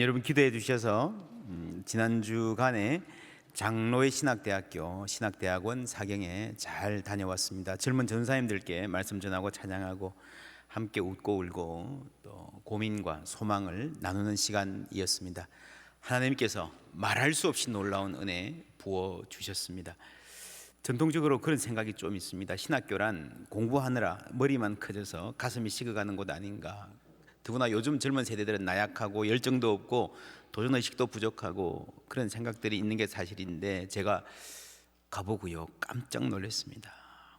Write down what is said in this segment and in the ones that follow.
여러분 기도해 주셔서 지난주간에 장로의 신학대학교 신학대학원 사경에 잘 다녀왔습니다. 젊은 전사님들께 말씀 전하고 찬양하고 함께 웃고 울고 또 고민과 소망을 나누는 시간이었습니다. 하나님께서 말할 수 없이 놀라운 은혜 부어주셨습니다. 전통적으로 그런 생각이 좀 있습니다. 신학교란 공부하느라 머리만 커져서 가슴이 식어가는 곳 아닌가. 더구나 요즘 젊은 세대들은 나약하고 열정도 없고 도전의식도 부족하고 그런 생각들이 있는 게 사실인데, 제가 가보고요 깜짝 놀랐습니다.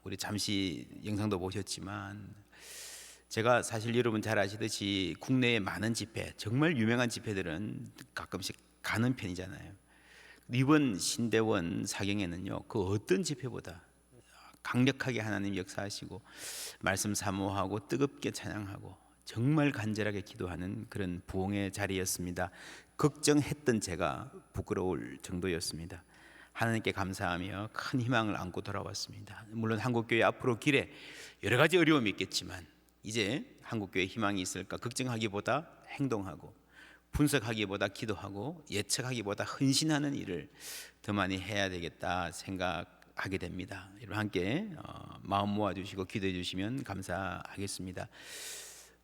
우리 잠시 영상도 보셨지만, 제가 사실 여러분 잘 아시듯이 국내의 많은 집회, 정말 유명한 집회들은 가끔씩 가는 편이잖아요. 이번 신대원 사경에는요, 그 어떤 집회보다 강력하게 하나님 역사하시고 말씀 사모하고 뜨겁게 찬양하고 정말 간절하게 기도하는 그런 부흥의 자리였습니다. 걱정했던 제가 부끄러울 정도였습니다. 하나님께 감사하며 큰 희망을 안고 돌아왔습니다. 물론 한국교회 앞으로 길에 여러 가지 어려움이 있겠지만, 이제 한국교회 희망이 있을까 걱정하기보다 행동하고, 분석하기보다 기도하고, 예측하기보다 헌신하는 일을 더 많이 해야 되겠다 생각하게 됩니다. 여러분 함께 마음 모아주시고 기도해 주시면 감사하겠습니다.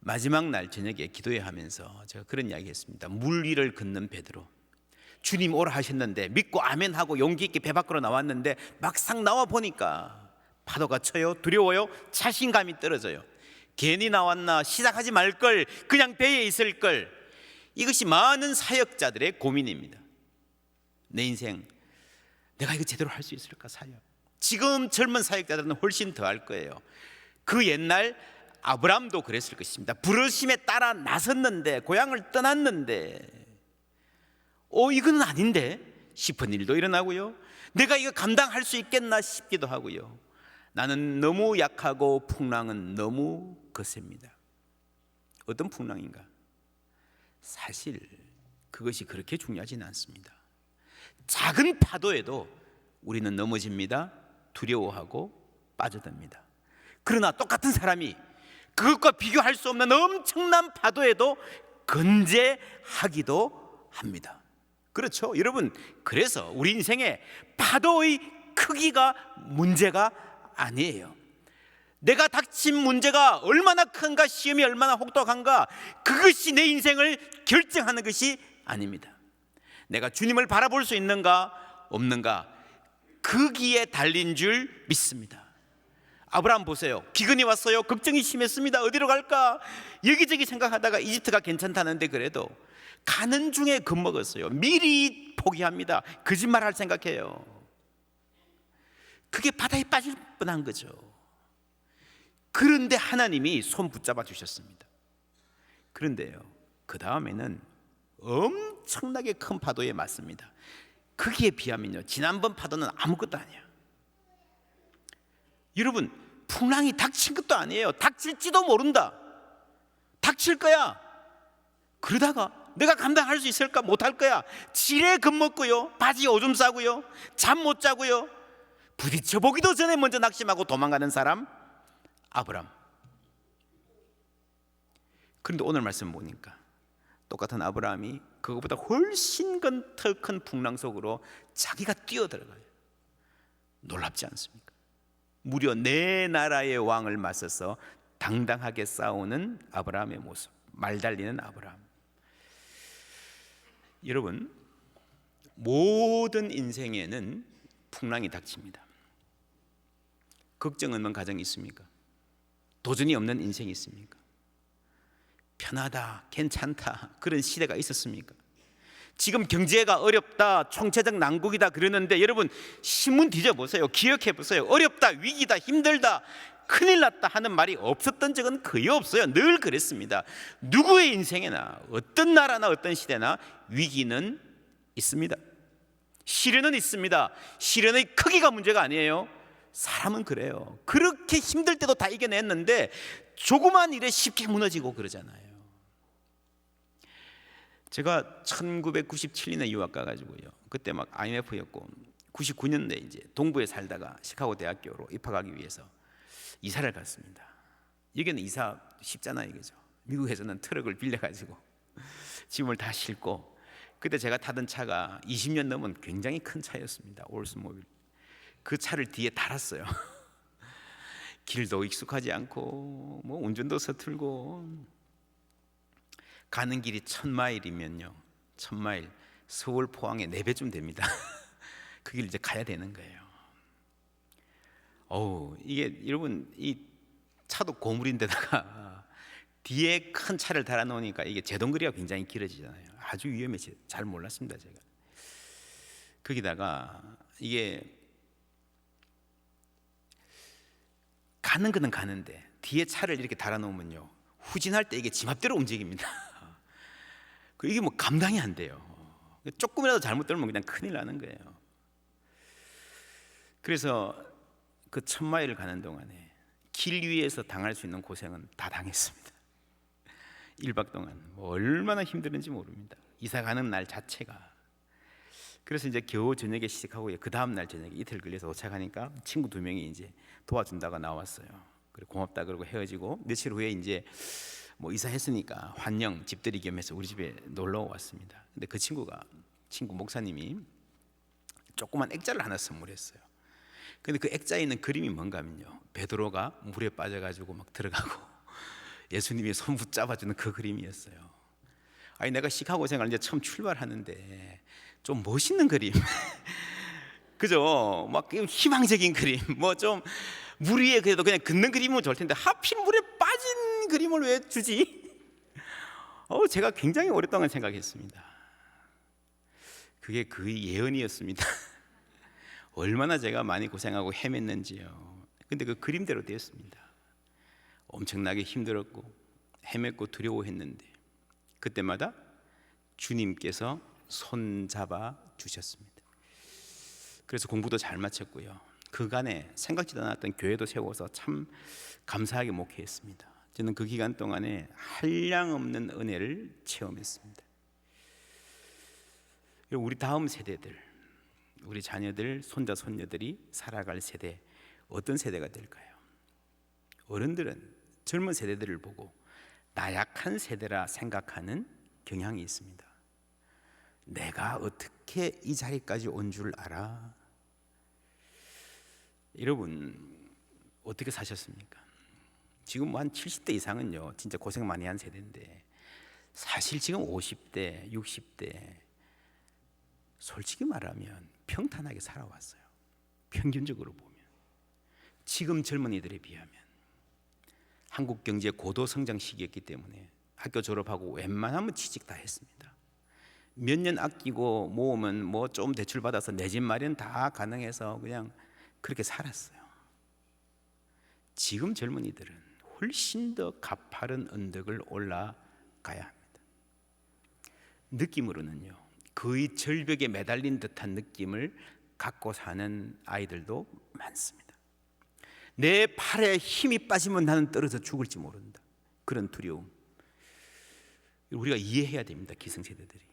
마지막 날 저녁에 기도회 하면서 제가 그런 이야기 했습니다. 물 위를 걷는 베드로, 주님 오라 하셨는데 믿고 아멘 하고 용기 있게 배 밖으로 나왔는데 막상 나와 보니까 파도가 쳐요, 두려워요, 자신감이 떨어져요. 괜히 나왔나, 시작하지 말걸, 그냥 배에 있을걸. 이것이 많은 사역자들의 고민입니다. 내 인생 내가 이거 제대로 할 수 있을까? 사역. 지금 젊은 사역자들은 훨씬 더 할 거예요. 그 옛날 아브라함도 그랬을 것입니다. 부르심에 따라 나섰는데, 고향을 떠났는데 이거는 아닌데 싶은 일도 일어나고요. 내가 이거 감당할 수 있겠나 싶기도 하고요. 나는 너무 약하고 풍랑은 너무 거셉니다. 어떤 풍랑인가? 사실 그것이 그렇게 중요하지는 않습니다. 작은 파도에도 우리는 넘어집니다. 두려워하고 빠져듭니다. 그러나 똑같은 사람이 그것과 비교할 수 없는 엄청난 파도에도 건재하기도 합니다. 그렇죠, 여러분. 그래서 우리 인생의 파도의 크기가 문제가 아니에요. 내가 닥친 문제가 얼마나 큰가, 시험이 얼마나 혹독한가, 그것이 내 인생을 결정하는 것이 아닙니다. 내가 주님을 바라볼 수 있는가 없는가, 거기에 달린 줄 믿습니다. 아브라함 보세요. 기근이 왔어요. 걱정이 심했습니다. 어디로 갈까? 여기저기 생각하다가 이집트가 괜찮다는데 그래도 가는 중에 겁먹었어요. 미리 포기합니다. 거짓말할 생각해요. 그게 바다에 빠질 뻔한 거죠. 그런데 하나님이 손 붙잡아 주셨습니다. 그런데요, 그 다음에는 엄청나게 큰 파도에 맞습니다. 거기에 비하면요, 지난번 파도는 아무것도 아니에요. 여러분, 풍랑이 닥친 것도 아니에요. 닥칠지도 모른다. 닥칠 거야. 그러다가 내가 감당할 수 있을까? 못할 거야. 지레 겁먹고요, 바지 오줌 싸고요, 잠 못 자고요, 부딪혀 보기도 전에 먼저 낙심하고 도망가는 사람, 아브람. 그런데 오늘 말씀 보니까 똑같은 아브라함이 그것보다 훨씬 더 큰 풍랑 속으로 자기가 뛰어들어가요. 놀랍지 않습니까? 무려 네 나라의 왕을 맞서서 당당하게 싸우는 아브라함의 모습, 말 달리는 아브라함. 여러분, 모든 인생에는 풍랑이 닥칩니다. 걱정 없는 가정이 있습니까? 도전이 없는 인생이 있습니까? 편하다, 괜찮다, 그런 시대가 있었습니까? 지금 경제가 어렵다, 총체적 난국이다 그러는데, 여러분 신문 뒤져보세요. 기억해보세요. 어렵다, 위기다, 힘들다, 큰일 났다 하는 말이 없었던 적은 거의 없어요. 늘 그랬습니다. 누구의 인생에나, 어떤 나라나 어떤 시대나 위기는 있습니다. 시련은 있습니다. 시련의 크기가 문제가 아니에요. 사람은 그래요. 그렇게 힘들 때도 다 이겨냈는데 조그만 일에 쉽게 무너지고 그러잖아요. 제가 1997년에 유학 가가지고요, 그때 막 IMF였고 99년대 이제 동부에 살다가 시카고 대학교로 입학하기 위해서 이사를 갔습니다. 여기는 이사 쉽잖아요, 그죠? 미국에서는 트럭을 빌려가지고 짐을 다 싣고 그때 제가 타던 차가 20년 넘은 굉장히 큰 차였습니다. 올스모빌. 그 차를 뒤에 달았어요. 길도 익숙하지 않고 뭐 운전도 서툴고, 가는 길이 1000마일이면요 1000마일 서울 포항에 4배쯤 됩니다. 그 길 이제 가야 되는 거예요. 이게 여러분, 이 차도 고물인데다가 뒤에 큰 차를 달아놓으니까 이게 제동거리가 굉장히 길어지잖아요. 아주 위험해서 잘 몰랐습니다 제가. 거기다가 이게 가는 거는 가는데 뒤에 차를 이렇게 달아놓으면요 후진할 때 이게 지 맘대로 움직입니다. 이게 뭐 감당이 안 돼요. 조금이라도 잘못 들면 그냥 큰일 나는 거예요. 그래서 그 1000마일을 가는 동안에 길 위에서 당할 수 있는 고생은 다 당했습니다. 1박 동안 뭐 얼마나 힘들은지 모릅니다. 이사 가는 날 자체가. 그래서 이제 겨우 저녁에 시작하고 그 다음 날 저녁에 이틀 걸려서 도착하니까 친구 2명이 이제 도와준다가 나왔어요. 그리고 고맙다 그러고 헤어지고, 며칠 후에 이제 뭐 이사했으니까 환영 집들이 겸해서 우리 집에 놀러 왔습니다. 근데 그 친구 목사님이 조그만 액자를 하나 선물했어요. 근데 그 액자에 있는 그림이 뭔가 하면요 베드로가 물에 빠져가지고 막 들어가고 예수님이 손 붙잡아주는 그 그림이었어요. 아니 내가 시카고 생활 이제 처음 출발하는데 좀 멋있는 그림 그죠? 막 희망적인 그림, 뭐 좀 물 위에 그래도 그냥 긋는 그림은 좋을 텐데 하필 물에 빠진 그림을 왜 주지? 제가 굉장히 오랫동안 생각했습니다. 그게 그 예언이었습니다. 얼마나 제가 많이 고생하고 헤맸는지요. 근데 그 그림대로 되었습니다. 엄청나게 힘들었고 헤맸고 두려워했는데 그때마다 주님께서 손잡아 주셨습니다. 그래서 공부도 잘 마쳤고요. 그간에 생각지도 않았던 교회도 세워서 참 감사하게 목회했습니다. 저는 그 기간 동안에 한량없는 은혜를 체험했습니다. 우리 다음 세대들, 우리 자녀들, 손자, 손녀들이 살아갈 세대, 어떤 세대가 될까요? 어른들은 젊은 세대들을 보고 나약한 세대라 생각하는 경향이 있습니다. 내가 어떻게 이 자리까지 온 줄 알아? 여러분 어떻게 사셨습니까? 지금 뭐 한 70대 이상은요 진짜 고생 많이 한 세대인데, 사실 지금 50대, 60대 솔직히 말하면 평탄하게 살아왔어요. 평균적으로 보면 지금 젊은이들에 비하면. 한국 경제 고도 성장 시기였기 때문에 학교 졸업하고 웬만하면 취직 다 했습니다. 몇 년 아끼고 모으면 뭐 좀 대출 받아서 내 집 마련 다 가능해서 그냥 그렇게 살았어요. 지금 젊은이들은 훨씬 더 가파른 언덕을 올라가야 합니다. 느낌으로는요 거의 절벽에 매달린 듯한 느낌을 갖고 사는 아이들도 많습니다. 내 팔에 힘이 빠지면 나는 떨어져 죽을지 모른다, 그런 두려움. 우리가 이해해야 됩니다. 기성세대들이.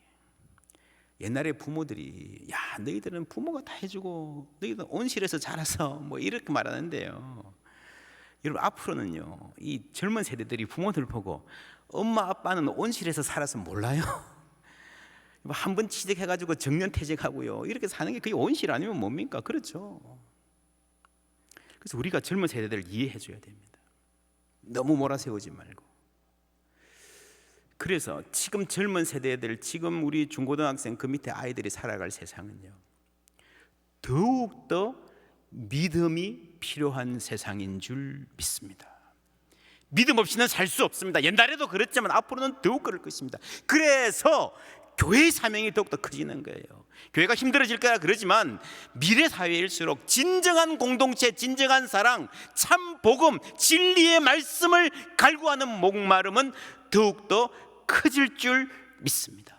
옛날에 부모들이 야 너희들은 부모가 다 해주고 너희들은 온실에서 자라서 뭐 이렇게 말하는데요, 여러분 앞으로는요 이 젊은 세대들이 부모들 보고 엄마 아빠는 온실에서 살아서 몰라요. 한번 취직해가지고 정년퇴직하고요 이렇게 사는 게 그게 온실 아니면 뭡니까? 그렇죠. 그래서 우리가 젊은 세대들을 이해해 줘야 됩니다. 너무 몰아세우지 말고. 그래서 지금 젊은 세대들, 지금 우리 중고등학생 그 밑에 아이들이 살아갈 세상은요 더욱더 믿음이 필요한 세상인 줄 믿습니다. 믿음 없이는 살 수 없습니다. 옛날에도 그랬지만 앞으로는 더욱 그럴 것입니다. 그래서 교회의 사명이 더욱더 커지는 거예요. 교회가 힘들어질 거야 그러지만 미래 사회일수록 진정한 공동체, 진정한 사랑, 참 복음, 진리의 말씀을 갈구하는 목마름은 더욱더 커질 줄 믿습니다.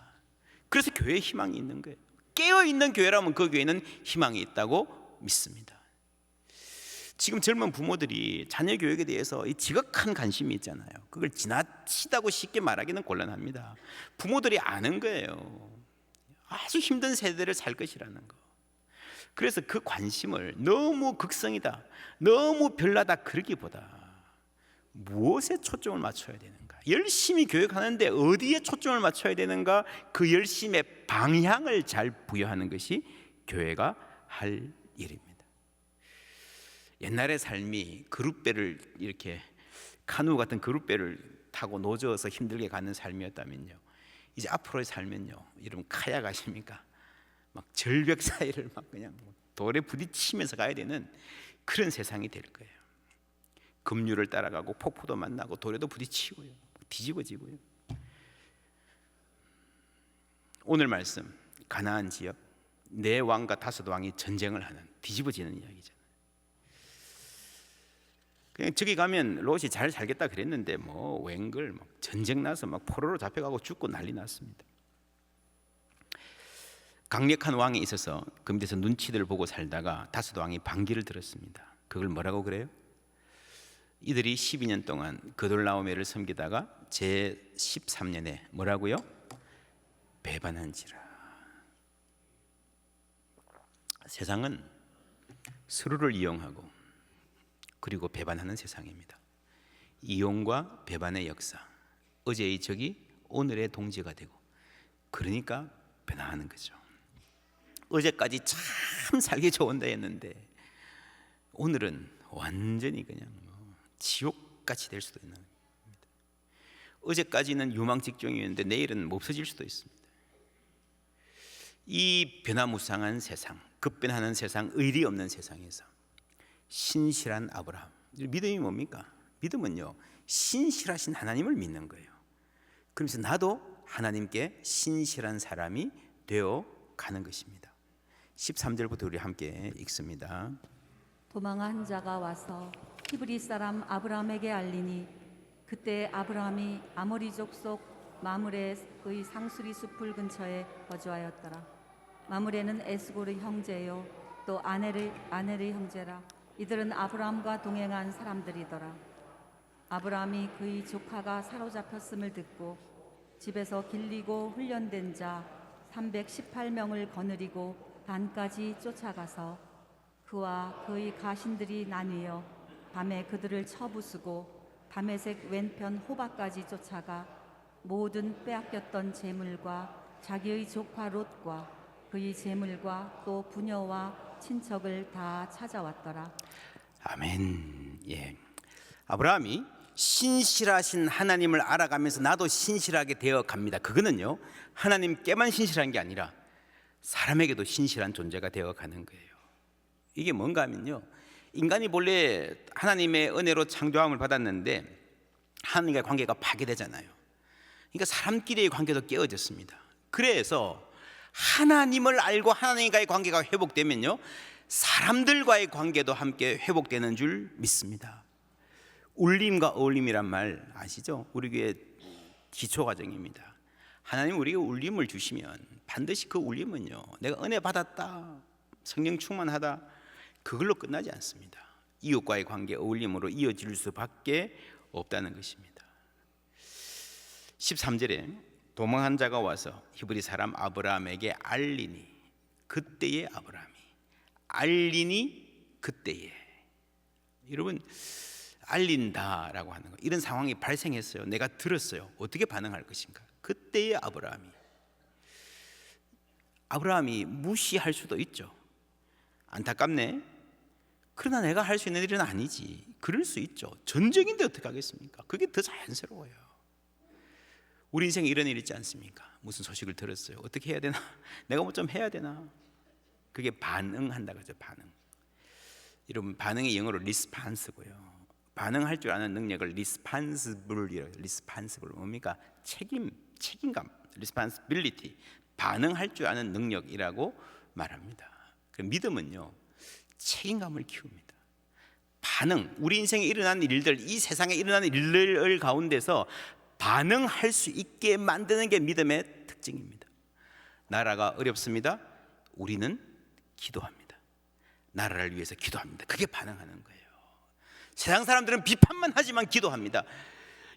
그래서 교회에 희망이 있는 거예요. 깨어있는 교회라면 그 교회는 희망이 있다고 믿습니다. 지금 젊은 부모들이 자녀 교육에 대해서 이 지극한 관심이 있잖아요. 그걸 지나치다고 쉽게 말하기는 곤란합니다. 부모들이 아는 거예요. 아주 힘든 세대를 살 것이라는 거. 그래서 그 관심을 너무 극성이다, 너무 별나다 그러기보다 무엇에 초점을 맞춰야 되는가? 열심히 교육하는데 어디에 초점을 맞춰야 되는가? 그 열심의 방향을 잘 부여하는 것이 교회가 할 일입니다. 옛날의 삶이 그룹배를 이렇게 카누 같은 그룹배를 타고 노저어서 힘들게 가는 삶이었다면요, 이제 앞으로의 삶은요, 여러분 카약 아십니까? 막 절벽 사이를 막 그냥 돌에 부딪히면서 가야 되는 그런 세상이 될 거예요. 급류를 따라가고 폭포도 만나고 돌에도 부딪히고요, 뒤집어지고요. 오늘 말씀 가나안 지역 네 왕과 다섯 왕이 전쟁을 하는, 뒤집어지는 이야기잖아요. 그냥 저기 가면 롯이 잘 살겠다 그랬는데 뭐 웬걸 막 전쟁 나서 막 포로로 잡혀가고 죽고 난리 났습니다. 강력한 왕이 있어서 그 밑에서 눈치들 보고 살다가 다섯 왕이 반기를 들었습니다. 그걸 뭐라고 그래요? 이들이 12년 동안 그돌라오메를 섬기다가 제 13년에 뭐라고요? 배반한지라. 세상은 서로를 이용하고 그리고 배반하는 세상입니다. 이용과 배반의 역사, 어제의 적이 오늘의 동지가 되고, 그러니까 변화하는 거죠. 어제까지 참 살기 좋은다 했는데 오늘은 완전히 그냥 지옥같이 될 수도 있는 겁니다. 어제까지는 유망 직종이었는데 내일은 없어질 수도 있습니다. 이 변화무쌍한 세상, 급변하는 세상, 의리 없는 세상에서 신실한 아브라함, 믿음이 뭡니까? 믿음은요, 신실하신 하나님을 믿는 거예요. 그러면서 나도 하나님께 신실한 사람이 되어 가는 것입니다. 13절부터 우리 함께 읽습니다. 도망한 자가 와서 히브리 사람 아브라함에게 알리니, 그때 아브라함이 아모리 족속 마므레의 상수리 숲을 근처에 거주하였더라. 마므레는 에스골의 형제요 또 아넬의 형제라. 이들은 아브라함과 동행한 사람들이더라. 아브라함이 그의 조카가 사로잡혔음을 듣고 집에서 길리고 훈련된 자 318명을 거느리고 단까지 쫓아가서 그와 그의 가신들이 나뉘어 밤에 그들을 쳐부수고 다메섹 왼편 호바까지 쫓아가 모든 빼앗겼던 재물과 자기의 조카 롯과 그의 재물과 또 부녀와 친척을 다 찾아왔더라. 아멘. 예. 아브라함이 신실하신 하나님을 알아가면서 나도 신실하게 되어 갑니다. 그거는요, 하나님께만 신실한 게 아니라 사람에게도 신실한 존재가 되어 가는 거예요. 이게 뭔가 하면요, 인간이 본래 하나님의 은혜로 창조함을 받았는데 하나님과의 관계가 파괴되잖아요. 그러니까 사람끼리의 관계도 깨어졌습니다. 그래서 하나님을 알고 하나님과의 관계가 회복되면요, 사람들과의 관계도 함께 회복되는 줄 믿습니다. 울림과 어울림이란 말 아시죠? 우리 교회 기초 과정입니다. 하나님 우리에게 울림을 주시면 반드시 그 울림은요, 내가 은혜 받았다, 성령 충만하다, 그걸로 끝나지 않습니다. 이웃과의 관계, 어울림으로 이어질 수밖에 없다는 것입니다. 13절에 도망한 자가 와서 히브리 사람 아브라함에게 알리니, 그때의 아브라함이 알리니, 그때에. 여러분, 알린다라고 하는 거, 이런 상황이 발생했어요. 내가 들었어요. 어떻게 반응할 것인가? 그때의 아브라함이 무시할 수도 있죠. 안타깝네. 그러나 내가 할 수 있는 일은 아니지. 그럴 수 있죠. 전쟁인데 어떻게 하겠습니까? 그게 더 자연스러워요. 우리 인생에 이런 일 있지 않습니까? 무슨 소식을 들었어요. 어떻게 해야 되나? 내가 뭐 좀 해야 되나? 그게 반응한다고 하죠. 반응. 여러분, 반응의 영어로 리스판스고요. 반응할 줄 아는 능력을 리스판스블이라고. 리스판스블 뭡니까? 책임감, 리스판스빌리티. 반응할 줄 아는 능력이라고 말합니다. 그 믿음은요, 책임감을 키웁니다. 반응, 우리 인생에 일어나는 일들, 이 세상에 일어나는 일들 가운데서 반응할 수 있게 만드는 게 믿음의 특징입니다. 나라가 어렵습니다. 우리는 기도합니다. 나라를 위해서 기도합니다. 그게 반응하는 거예요. 세상 사람들은 비판만 하지만 기도합니다.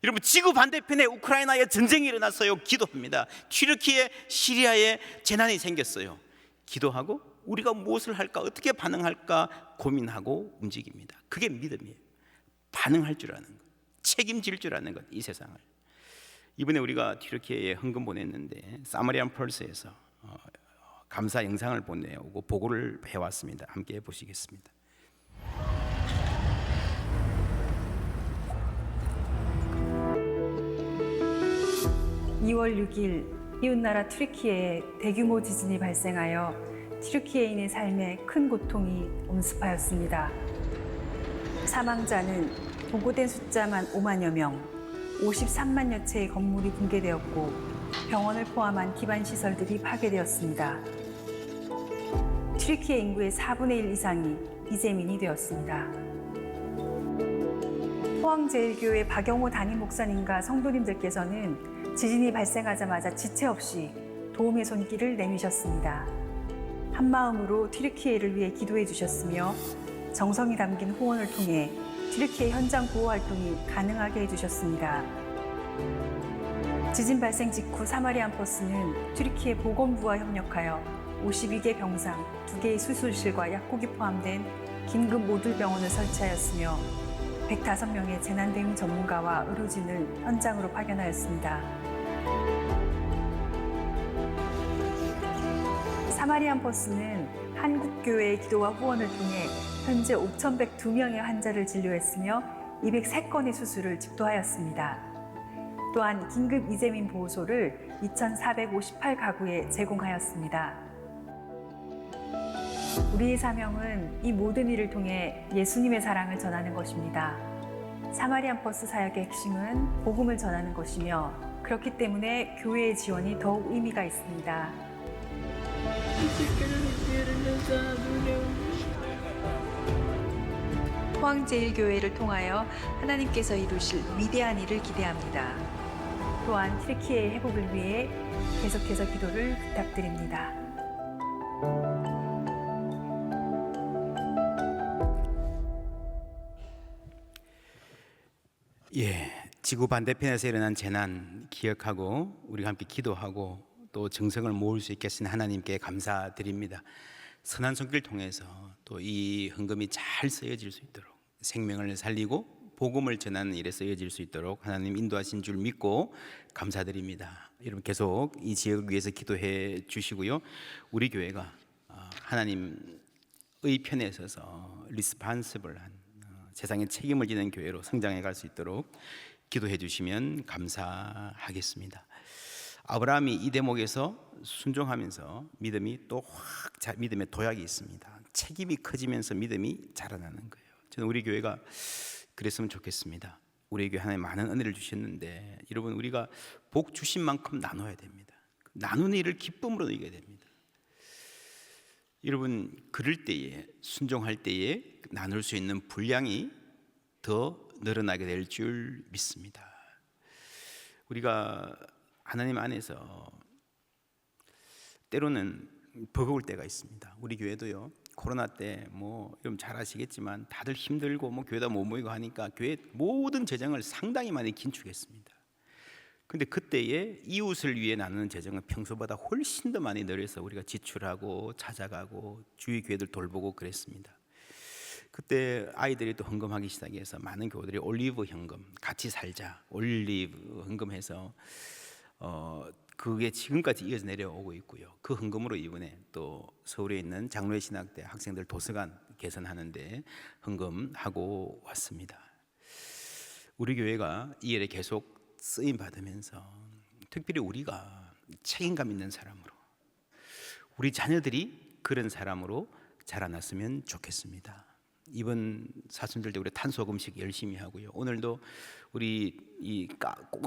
여러분, 지구 반대편에 우크라이나에 전쟁이 일어났어요. 기도합니다. 튀르키예, 시리아에 재난이 생겼어요. 기도하고 우리가 무엇을 할까, 어떻게 반응할까 고민하고 움직입니다. 그게 믿음이에요. 반응할 줄 아는 것, 책임질 줄 아는 것, 이 세상을. 이번에 우리가 튀르키예에 헌금 보냈는데 사마리안 펄스에서 감사 영상을 보내오고 보고를 해왔습니다. 함께 보시겠습니다. 2월 6일 이웃나라 튀르키예에 대규모 지진이 발생하여 튀르키예인의 삶에 큰 고통이 엄습하였습니다. 사망자는 보고된 숫자만 5만여 명, 53만여 채의 건물이 붕괴되었고 병원을 포함한 기반 시설들이 파괴되었습니다. 튀르키예 인구의 4분의 1 이상이 이재민이 되었습니다. 포항제일교회 박영호 담임 목사님과 성도님들께서는 지진이 발생하자마자 지체 없이 도움의 손길을 내미셨습니다. 한마음으로 튀르키예를 위해 기도해 주셨으며 정성이 담긴 후원을 통해 튀르키예 현장 구호 활동이 가능하게 해주셨습니다. 지진 발생 직후 사마리안 버스는 튀르키예 보건부와 협력하여 52개 병상, 2개의 수술실과 약국이 포함된 긴급 모듈 병원을 설치하였으며 105명의 재난 대응 전문가와 의료진을 현장으로 파견하였습니다. 사마리안 버스는 한국교회의 기도와 후원을 통해 현재 5,102명의 환자를 진료했으며 203건의 수술을 집도하였습니다. 또한 긴급 이재민 보호소를 2,458가구에 제공하였습니다. 우리의 사명은 이 모든 일을 통해 예수님의 사랑을 전하는 것입니다. 사마리안 버스 사역의 핵심은 복음을 전하는 것이며 그렇기 때문에 교회의 지원이 더욱 의미가 있습니다. 포항제일교회를 통하여 하나님께서 이루실 위대한 일을 기대합니다. 또한 튀르키예의 회복을 위해 계속해서 기도를 부탁드립니다. 지구 반대편에서 일어난 재난 기억하고 우리가 함께 기도하고 또 정성을 모을 수 있게 하신 하나님께 감사드립니다. 선한 손길 통해서 또 이 헌금이 잘 쓰여질 수 있도록 생명을 살리고 복음을 전하는 일에 쓰여질 수 있도록 하나님 인도하신 줄 믿고 감사드립니다. 여러분 계속 이 지역을 위해서 기도해 주시고요. 우리 교회가 하나님의 편에 서서 리스판시블한 세상에 책임을 지는 교회로 성장해 갈 수 있도록 기도해 주시면 감사하겠습니다. 아브라함이 이 대목에서 순종하면서 믿음이 또 확 믿음의 도약이 있습니다. 책임이 커지면서 믿음이 자라나는 거예요. 저는 우리 교회가 그랬으면 좋겠습니다. 우리 교회 하나님 많은 은혜를 주셨는데 여러분 우리가 복 주신 만큼 나눠야 됩니다. 나누는 일을 기쁨으로 이겨야 됩니다. 여러분 그럴 때에 순종할 때에 나눌 수 있는 분량이 더 늘어나게 될 줄 믿습니다. 우리가 하나님 안에서 때로는 버거울 때가 있습니다. 우리 교회도요. 코로나 때 뭐 여러분 잘 아시겠지만 다들 힘들고 뭐 교회다 못 모이고 하니까 교회 모든 재정을 상당히 많이 긴축했습니다. 근데 그때에 이웃을 위해 나누는 재정은 평소보다 훨씬 더 많이 늘어서 우리가 지출하고 찾아가고 주위 교회들 돌보고 그랬습니다. 그때 아이들이 또 헌금하기 시작해서 많은 교회들이 올리브 헌금, 같이 살자, 올리브 헌금해서 그게 지금까지 이어져 내려오고 있고요. 그 헌금으로 이번에 또 서울에 있는 장로의 신학대 학생들 도서관 개선하는데 헌금하고 왔습니다. 우리 교회가 이 일에 계속 쓰임 받으면서 특별히 우리가 책임감 있는 사람으로 우리 자녀들이 그런 사람으로 자라났으면 좋겠습니다. 이번 사순절 때 우리 탄소 금식 열심히 하고요. 오늘도 우리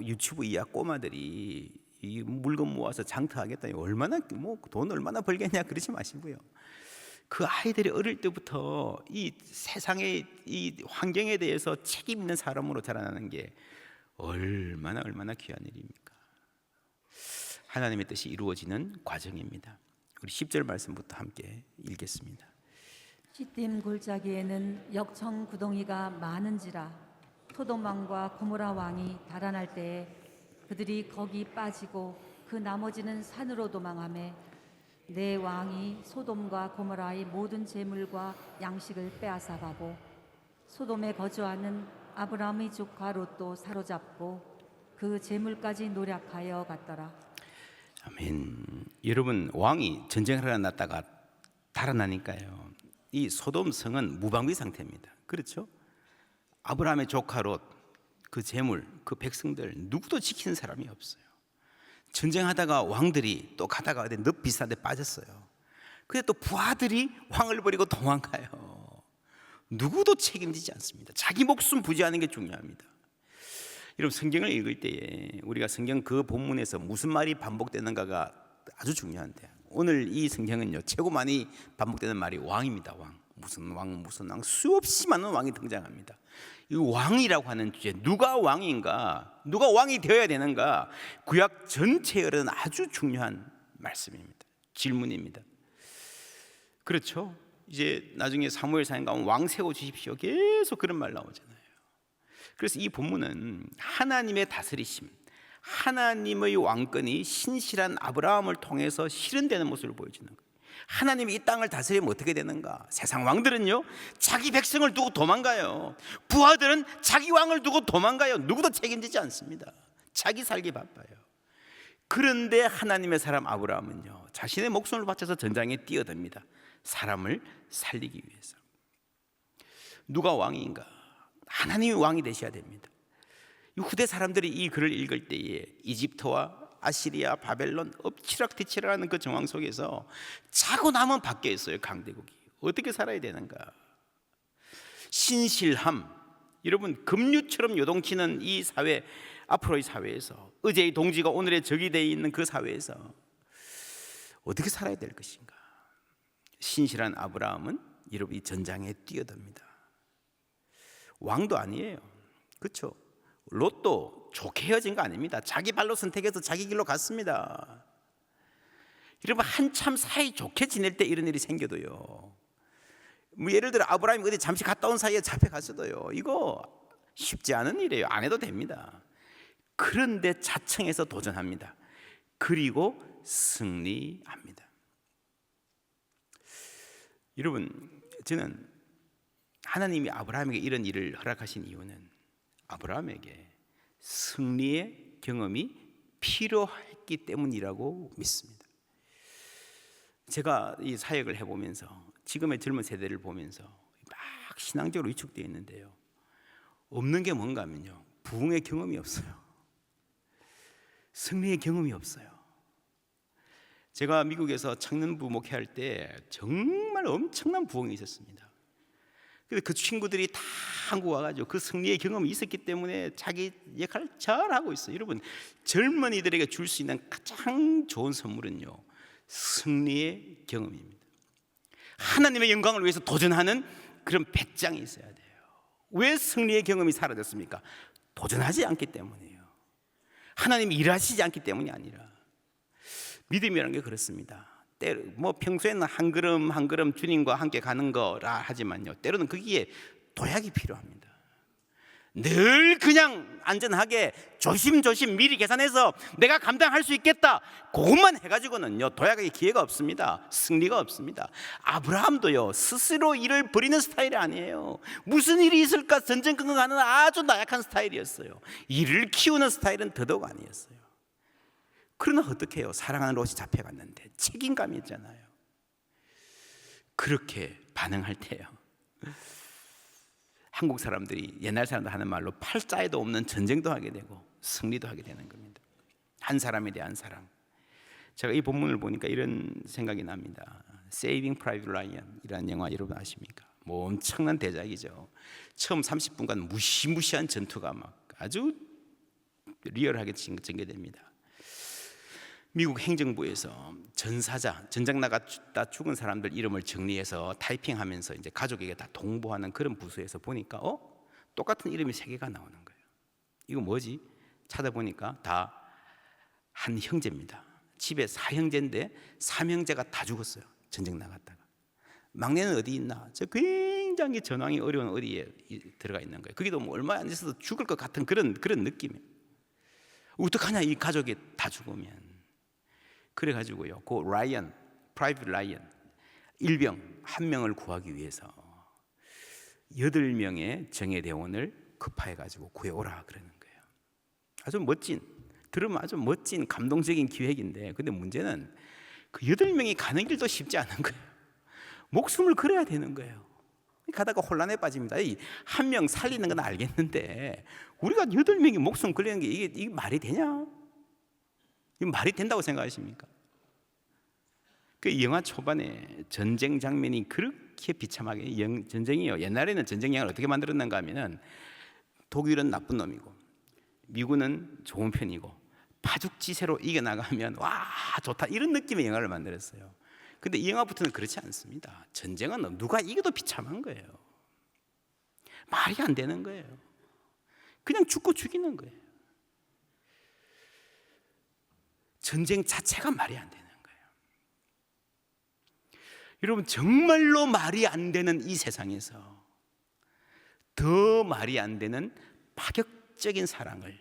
유튜브 이하 꼬마들이 이 물건 모아서 장터하겠다. 얼마나 뭐 돈 얼마나 벌겠냐 그러지 마시고요. 그 아이들이 어릴 때부터 이 세상의 이 환경에 대해서 책임 있는 사람으로 자라나는 게 얼마나 귀한 일입니까? 하나님의 뜻이 이루어지는 과정입니다. 우리 10절 말씀부터 함께 읽겠습니다. 시딤 골짜기에는 역청 구덩이가 많은지라 소돔 왕과 고모라 왕이 달아날 때에 그들이 거기 빠지고 그 나머지는 산으로 도망하매 내 왕이 소돔과 고모라의 모든 재물과 양식을 빼앗아가고 소돔에 거주하는 아브라함의 조카 롯도 사로잡고 그 재물까지 노력하여 갔더라. 아멘. 여러분, 왕이 전쟁하러 났다가 달아나니까요, 이 소돔 성은 무방비 상태입니다. 그렇죠? 아브라함의 조카 롯, 그 재물, 그 백성들 누구도 지키는 사람이 없어요. 전쟁하다가 왕들이 또 가다가 어디 늪 비싼 데 빠졌어요. 근데 또 부하들이 왕을 버리고 도망가요. 누구도 책임지지 않습니다. 자기 목숨 부지하는 게 중요합니다. 여러분, 성경을 읽을 때에 우리가 성경 그 본문에서 무슨 말이 반복되는가가 아주 중요한데, 오늘 이 성경은요, 최고 많이 반복되는 말이 왕입니다. 왕. 무슨 왕, 무슨 왕, 수없이 많은 왕이 등장합니다. 이 왕이라고 하는 주제, 누가 왕인가, 누가 왕이 되어야 되는가, 구약 전체에는 아주 중요한 말씀입니다. 질문입니다. 그렇죠? 이제 나중에 사무엘상에 가면 왕 세워 주십시오, 계속 그런 말 나오잖아요. 그래서 이 본문은 하나님의 다스리심, 하나님의 왕권이 신실한 아브라함을 통해서 실현되는 모습을 보여주는 거예요. 하나님이 이 땅을 다스리면 어떻게 되는가? 세상 왕들은요, 자기 백성을 두고 도망가요. 부하들은 자기 왕을 두고 도망가요. 누구도 책임지지 않습니다. 자기 살기 바빠요. 그런데 하나님의 사람 아브라함은요, 자신의 목숨을 바쳐서 전장에 뛰어듭니다. 사람을 살리기 위해서. 누가 왕인가? 하나님이 왕이 되셔야 됩니다. 후대 사람들이 이 글을 읽을 때에 이집트와 아시리아, 바벨론 엎치락뒤치락하는 그 정황 속에서 자고 나면 밖에 있어요. 강대국이 어떻게 살아야 되는가? 신실함, 여러분, 급류처럼 요동치는 이 사회, 앞으로의 사회에서, 어제의 동지가 오늘의 적이 되어 있는 그 사회에서 어떻게 살아야 될 것인가? 신실한 아브라함은 여러분 이 전장에 뛰어듭니다. 왕도 아니에요. 그렇죠? 롯도 좋게 헤어진 거 아닙니다. 자기 발로 선택해서 자기 길로 갔습니다. 여러분, 한참 사이 좋게 지낼 때 이런 일이 생겨도요, 뭐 예를 들어 아브라함이 어디 잠시 갔다 온 사이에 잡혀갔어도요, 이거 쉽지 않은 일이에요. 안 해도 됩니다. 그런데 자청해서 도전합니다. 그리고 승리합니다. 여러분, 저는 하나님이 아브라함에게 이런 일을 허락하신 이유는 아브라함에게 승리의 경험이 필요했기 때문이라고 믿습니다. 제가 이 사역을 해보면서 지금의 젊은 세대를 보면서 막 신앙적으로 위축되어 있는데요, 없는 게 뭔가 하면요, 부흥의 경험이 없어요. 승리의 경험이 없어요. 제가 미국에서 청년부 목회할 때 정말 엄청난 부흥이 있었습니다. 그래서 그 친구들이 다 한국 와가지고 그 승리의 경험이 있었기 때문에 자기 역할을 잘하고 있어요. 여러분, 젊은이들에게 줄 수 있는 가장 좋은 선물은요, 승리의 경험입니다. 하나님의 영광을 위해서 도전하는 그런 배짱이 있어야 돼요. 왜 승리의 경험이 사라졌습니까? 도전하지 않기 때문이에요. 하나님이 일하시지 않기 때문이 아니라. 믿음이라는 게 그렇습니다. 뭐 평소에는 한 걸음 한 걸음 주님과 함께 가는 거라 하지만요, 때로는 거기에 도약이 필요합니다. 늘 그냥 안전하게 조심조심 미리 계산해서 내가 감당할 수 있겠다, 그것만 해가지고는요, 도약의 기회가 없습니다. 승리가 없습니다. 아브라함도요, 스스로 일을 벌이는 스타일이 아니에요. 무슨 일이 있을까 전전긍긍하는 아주 나약한 스타일이었어요. 일을 키우는 스타일은 더더욱 아니었어요. 그러나 어떻게 해요? 사랑하는 롯이 잡혀갔는데 책임감이 있잖아요. 그렇게 반응할 때요, 한국 사람들이 옛날 사람들 하는 말로 팔자에도 없는 전쟁도 하게 되고 승리도 하게 되는 겁니다. 한 사람에 대한 사랑. 제가 이 본문을 보니까 이런 생각이 납니다. Saving Private Ryan 이라는 영화 여러분 아십니까? 뭐 엄청난 대작이죠. 처음 30분간 무시무시한 전투가 막 아주 리얼하게 전개됩니다. 미국 행정부에서 전사자, 전장 나갔다 죽은 사람들 이름을 정리해서 타이핑하면서 이제 가족에게 다 동보하는 그런 부서에서 보니까 똑같은 이름이 3개가 나오는 거예요. 이거 뭐지? 찾아보니까 다 한 형제입니다. 집에 4형제인데 3형제가 다 죽었어요. 전쟁 나갔다가. 막내는 어디 있나? 저 굉장히 전황이 어려운 어디에 들어가 있는 거예요. 거기도 뭐 얼마 안 있어도 죽을 것 같은 그런 느낌이에요. 어떡하냐, 이 가족이 다 죽으면. 그래가지고요, 그 라이언, 프라이빗 라이언, 일병 1명을 구하기 위해서 8명의 정예대원을 급파해가지고 구해오라 그러는 거예요. 아주 멋진, 들으면 아주 멋진 감동적인 기획인데, 근데 문제는 그 8명이 가는 길도 쉽지 않은 거예요. 목숨을 걸어야 되는 거예요. 가다가 혼란에 빠집니다. 한 명 살리는 건 알겠는데 우리가 8명이 목숨 걸리는 게 이게 말이 되냐? 이게 말이 된다고 생각하십니까? 그 영화 초반에 전쟁 장면이 그렇게 비참하게, 전쟁이요. 옛날에는 전쟁 영화를 어떻게 만들었는가 하면은 독일은 나쁜 놈이고 미군은 좋은 편이고 파죽지세로 이겨나가면 와 좋다, 이런 느낌의 영화를 만들었어요. 근데 이 영화부터는 그렇지 않습니다. 전쟁은 누가 이겨도 비참한 거예요. 말이 안 되는 거예요. 그냥 죽고 죽이는 거예요. 전쟁 자체가 말이 안 되는 거예요. 여러분, 정말로 말이 안 되는 이 세상에서 더 말이 안 되는 파격적인 사랑을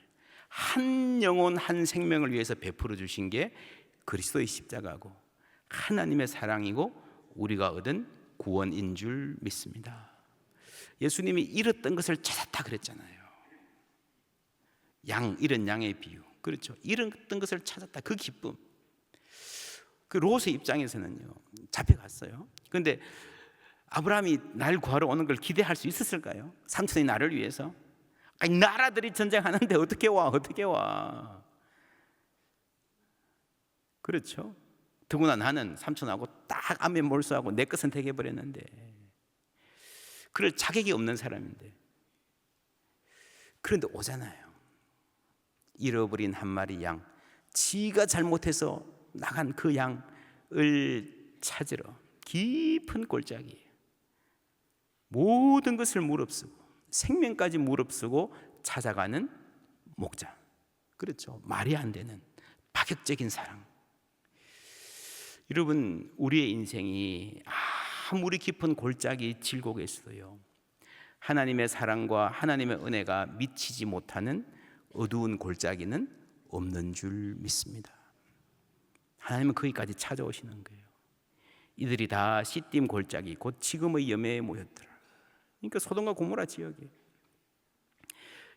한 영혼 한 생명을 위해서 베풀어 주신 게 그리스도의 십자가고 하나님의 사랑이고 우리가 얻은 구원인 줄 믿습니다. 예수님이 잃었던 것을 찾았다 그랬잖아요. 잃은 양의 비유. 그렇죠. 잃었던 것을 찾았다. 그 기쁨. 그 롯의 입장에서는요, 잡혀갔어요. 그런데 아브라함이 날 구하러 오는 걸 기대할 수 있었을까요? 삼촌이 나를 위해서. 아니, 나라들이 전쟁하는데 어떻게 와? 그렇죠. 더구나 나는 삼촌하고 딱 안면 몰수하고 내 것 선택해버렸는데, 그럴 자격이 없는 사람인데, 그런데 오잖아요. 잃어버린 한 마리 양, 지가 잘못해서 나간 그 양을 찾으러 깊은 골짜기, 모든 것을 무릅쓰고 생명까지 무릅쓰고 찾아가는 목자. 그렇죠. 말이 안 되는 파격적인 사랑. 여러분, 우리의 인생이 아무리 깊은 골짜기 질곡에서도요, 하나님의 사랑과 하나님의 은혜가 미치지 못하는 어두운 골짜기는 없는 줄 믿습니다. 하나님은 거기까지 찾아오시는 거예요. 이들이 다 시딤 골짜기, 곧 지금의 염해에 모였더라. 그러니까 소돔과 고모라 지역에.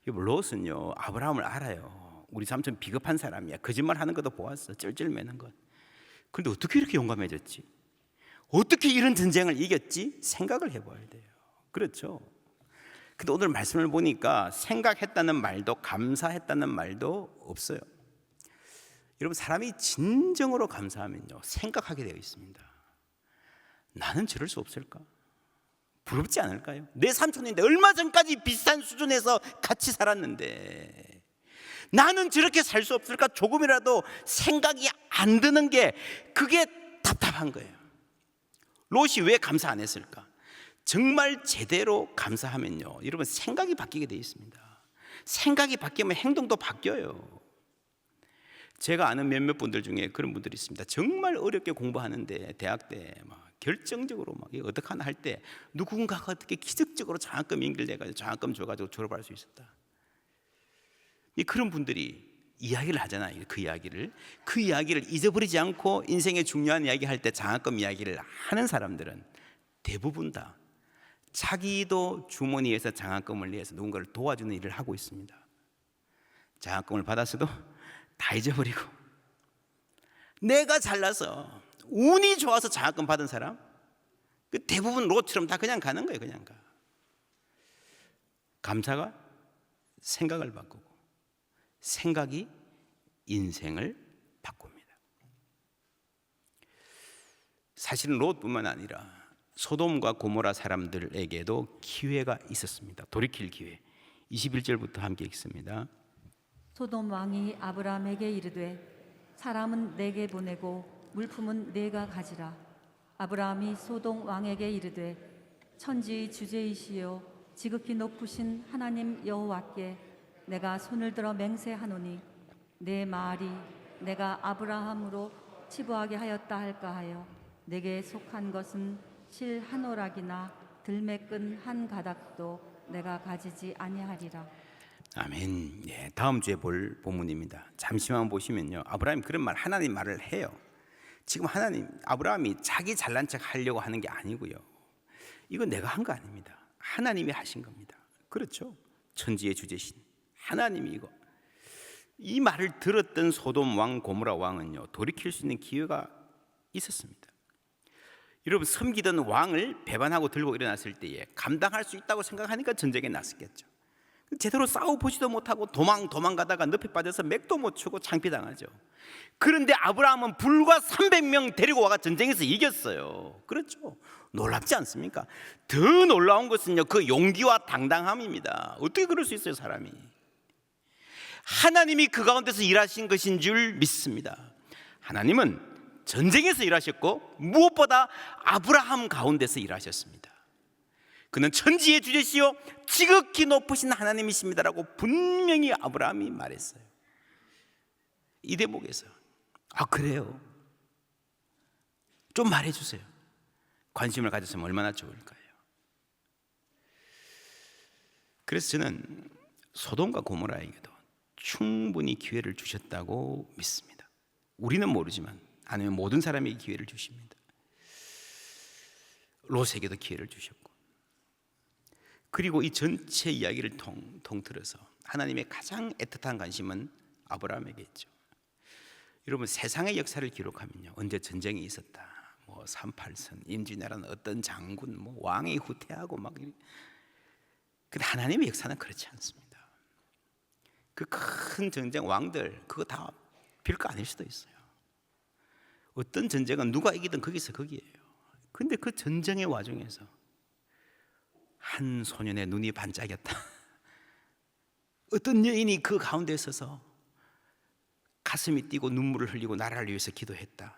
롯은요, 아브라함을 알아요. 우리 삼촌 비겁한 사람이야. 거짓말하는 것도 보았어. 쩔쩔매는 것. 그런데 어떻게 이렇게 용감해졌지? 어떻게 이런 전쟁을 이겼지? 생각을 해봐야 돼요. 그렇죠. 근데 오늘 말씀을 보니까 생각했다는 말도 감사했다는 말도 없어요. 여러분, 사람이 진정으로 감사하면요, 생각하게 되어 있습니다. 나는 저럴 수 없을까? 부럽지 않을까요? 내 삼촌인데 얼마 전까지 비슷한 수준에서 같이 살았는데 나는 저렇게 살 수 없을까? 조금이라도 생각이 안 드는 게, 그게 답답한 거예요. 롯이 왜 감사 안 했을까? 정말 제대로 감사하면요, 여러분, 생각이 바뀌게 되어 있습니다. 생각이 바뀌면 행동도 바뀌어요. 제가 아는 몇몇 분들 중에 그런 분들이 있습니다. 정말 어렵게 공부하는데 대학 때 막 결정적으로 막 어떻게 하나 할 때 누군가가 어떻게 기적적으로 장학금 연결돼가지고 장학금 줘가지고 졸업할 수 있었다. 그런 분들이 이야기를 하잖아요. 그 이야기를 잊어버리지 않고 인생의 중요한 이야기 할 때 장학금 이야기를 하는 사람들은 대부분 다 자기도 주머니에서 장학금을 내서 누군가를 도와주는 일을 하고 있습니다. 장학금을 받았어도 다 잊어버리고, 내가 잘나서 운이 좋아서 장학금 받은 사람, 그 대부분 롯처럼 다 그냥 가는 거예요. 그냥 가. 감사가 생각을 바꾸고, 생각이 인생을 바꿉니다. 사실은 롯뿐만 아니라 소돔과 고모라 사람들에게도 기회가 있었습니다. 돌이킬 기회. 21절부터 함께 읽습니다. 소돔 왕이 아브라함에게 이르되 사람은 내게 보내고 물품은 내가 가지라. 아브라함이 소돔 왕에게 이르되 천지의 주제이시여 지극히 높으신 하나님 여호와께 내가 손을 들어 맹세하노니 내 말이 내가 아브라함으로 치부하게 하였다 할까 하여 내게 속한 것은 실 한 오락이나 들매끈 한 가닥도 내가 가지지 아니하리라. 아멘. 예, 다음 주에 볼 본문입니다. 잠시만 보시면요, 아브라함이 그런 말, 하나님 말을 해요. 지금 아브라함이 자기 잘난 척 하려고 하는 게 아니고요, 이건 내가 한 거 아닙니다. 하나님이 하신 겁니다. 그렇죠. 천지의 주제신 하나님이 이거. 이 말을 들었던 소돔 왕 고모라 왕은요, 돌이킬 수 있는 기회가 있었습니다. 여러분, 섬기던 왕을 배반하고 들고 일어났을 때에 감당할 수 있다고 생각하니까 전쟁에 나섰겠죠. 제대로 싸워보지도 못하고 도망가다가 늪에 빠져서 맥도 못 추고 창피당하죠. 그런데 아브라함은 불과 300명 데리고 와가 전쟁에서 이겼어요. 그렇죠? 놀랍지 않습니까? 더 놀라운 것은요, 그 용기와 당당함입니다. 어떻게 그럴 수 있어요, 사람이? 하나님이 그 가운데서 일하신 것인 줄 믿습니다. 하나님은 전쟁에서 일하셨고 무엇보다 아브라함 가운데서 일하셨습니다. 그는 천지의 주제시요 지극히 높으신 하나님이십니다라고 분명히 아브라함이 말했어요. 이 대목에서 그래요? 좀 말해주세요. 관심을 가졌으면 얼마나 좋을까요? 그래서 저는 소돔과 고모라에게도 충분히 기회를 주셨다고 믿습니다. 우리는 모르지만 하나님은 모든 사람에게 기회를 주십니다. 롯에게도 기회를 주셨고, 그리고 이 전체 이야기를 통틀어서 하나님의 가장 애틋한 관심은 아브라함에게 있죠. 여러분, 세상의 역사를 기록하면요, 언제 전쟁이 있었다, 38선, 임진왜란, 어떤 장군, 왕이 후퇴하고 근데 하나님의 역사는 그렇지 않습니다. 그 큰 전쟁 왕들 그거 다 별거 아닐 수도 있어요. 어떤 전쟁은 누가 이기든 거기서 거기에요. 근데 그 전쟁의 와중에서 한 소년의 눈이 반짝였다. 어떤 여인이 그 가운데 서서 가슴이 뛰고 눈물을 흘리고 나라를 위해서 기도했다.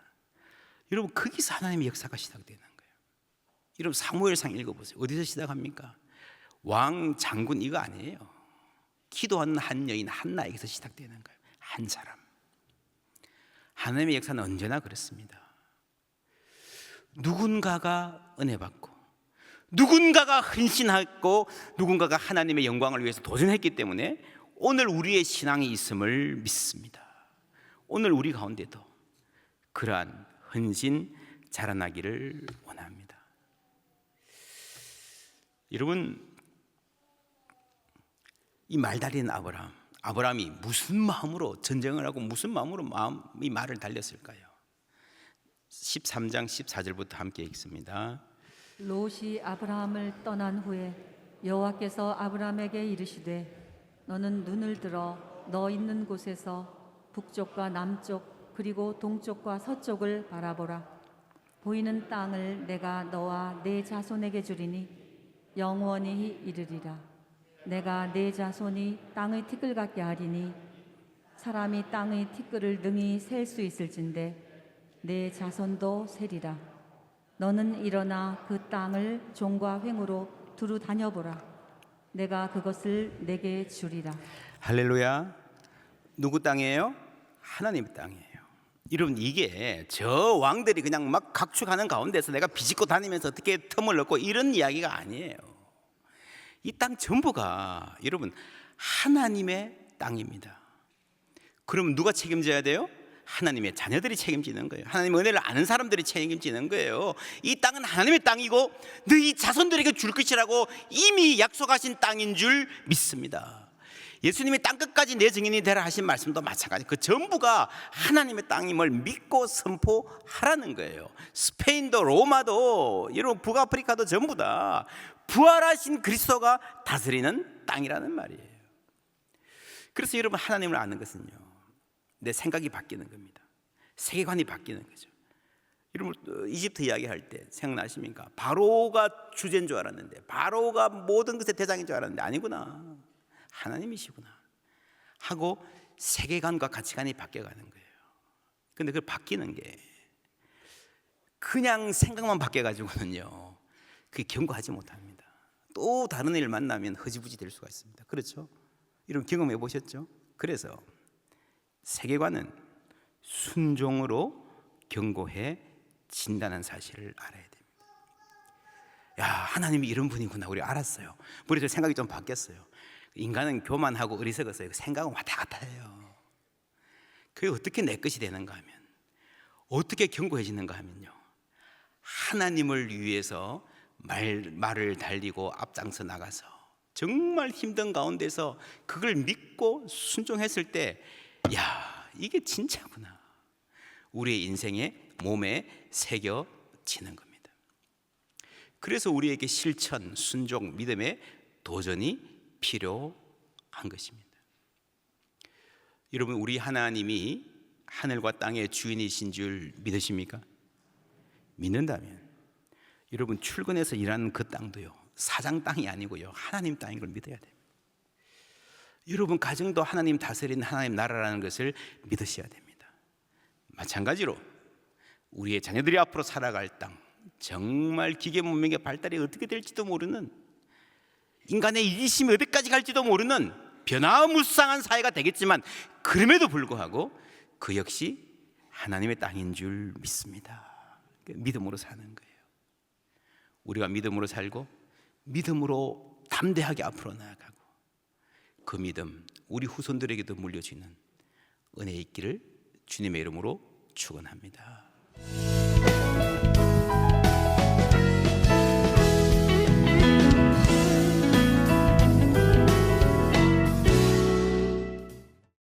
여러분, 거기서 하나님의 역사가 시작되는 거예요. 여러분, 사무엘상 읽어보세요. 어디서 시작합니까? 왕, 장군 이거 아니에요. 기도하는 한 여인 한나에게서 시작되는 거예요. 한 사람. 하나님의 역사는 언제나 그렇습니다. 누군가가 은혜 받고, 누군가가 헌신하고, 누군가가 하나님의 영광을 위해서 도전했기 때문에 오늘 우리의 신앙이 있음을 믿습니다. 오늘 우리 가운데도 그러한 헌신 자라나기를 원합니다. 여러분, 이 말달리는 아브라함이 무슨 마음으로 전쟁을 하고 무슨 마음으로 이 말을 달렸을까요? 13장 14절부터 함께 읽습니다. 롯이 아브라함을 떠난 후에 여호와께서 아브라함에게 이르시되 너는 눈을 들어 너 있는 곳에서 북쪽과 남쪽 그리고 동쪽과 서쪽을 바라보라. 보이는 땅을 내가 너와 네 자손에게 주리니 영원히 이르리라. 내가 네 자손이 땅의 티끌 같게 하리니 사람이 땅의 티끌을 능히 셀 수 있을진데 네 자손도 세리라. 너는 일어나 그 땅을 종과 횡으로 두루 다녀보라. 내가 그것을 내게 주리라. 할렐루야. 누구 땅이에요? 하나님 땅이에요. 여러분, 이게 저 왕들이 그냥 막 각축하는 가운데서 내가 비집고 다니면서 어떻게 틈을 넣고 이런 이야기가 아니에요. 이 땅 전부가 여러분 하나님의 땅입니다. 그럼 누가 책임져야 돼요? 하나님의 자녀들이 책임지는 거예요. 하나님의 은혜를 아는 사람들이 책임지는 거예요. 이 땅은 하나님의 땅이고 너희 자손들에게 줄 것이라고 이미 약속하신 땅인 줄 믿습니다. 예수님이 땅끝까지 내 증인이 되라 하신 말씀도 마찬가지. 그 전부가 하나님의 땅임을 믿고 선포하라는 거예요. 스페인도 로마도 여러분 북아프리카도 전부 다 부활하신 그리스도가 다스리는 땅이라는 말이에요. 그래서 여러분, 하나님을 아는 것은요, 내 생각이 바뀌는 겁니다. 세계관이 바뀌는 거죠. 여러분, 이집트 이야기할 때 생각나십니까? 바로가 주제인 줄 알았는데, 바로가 모든 것의 대장인 줄 알았는데 아니구나, 하나님이시구나 하고 세계관과 가치관이 바뀌어가는 거예요. 근데 그 바뀌는 게 그냥 생각만 바뀌어가지고는요, 그게 견고하지 못합니다. 또 다른 일 만나면 허지부지 될 수가 있습니다. 그렇죠? 이런 경험해 보셨죠? 그래서 세계관은 순종으로 견고해진다는 사실을 알아야 됩니다. 야, 하나님이 이런 분이구나 우리 알았어요. 우리 생각이 좀 바뀌었어요. 인간은 교만하고 어리석었어요. 생각은 왔다 갔다 해요. 그게 어떻게 내 것이 되는가 하면, 어떻게 견고해지는가 하면요, 하나님을 위해서 말을 달리고 앞장서 나가서 정말 힘든 가운데서 그걸 믿고 순종했을 때 야, 이게 진짜구나. 우리의 인생에 몸에 새겨지는 겁니다. 그래서 우리에게 실천, 순종, 믿음의 도전이 필요한 것입니다. 여러분, 우리 하나님이 하늘과 땅의 주인이신 줄 믿으십니까? 믿는다면 여러분, 출근해서 일하는 그 땅도요, 사장 땅이 아니고요, 하나님 땅인 걸 믿어야 됩니다. 여러분, 가정도 하나님 다스리는 하나님 나라라는 것을 믿으셔야 됩니다. 마찬가지로 우리의 자녀들이 앞으로 살아갈 땅, 정말 기계 문명의 발달이 어떻게 될지도 모르는, 인간의 이기심이 어디까지 갈지도 모르는 변화무쌍한 사회가 되겠지만, 그럼에도 불구하고 그 역시 하나님의 땅인 줄 믿습니다. 믿음으로 사는 거예요. 우리가 믿음으로 살고 믿음으로 담대하게 앞으로 나아가고, 그 믿음 우리 후손들에게도 물려주는 은혜 있기를 주님의 이름으로 축원합니다.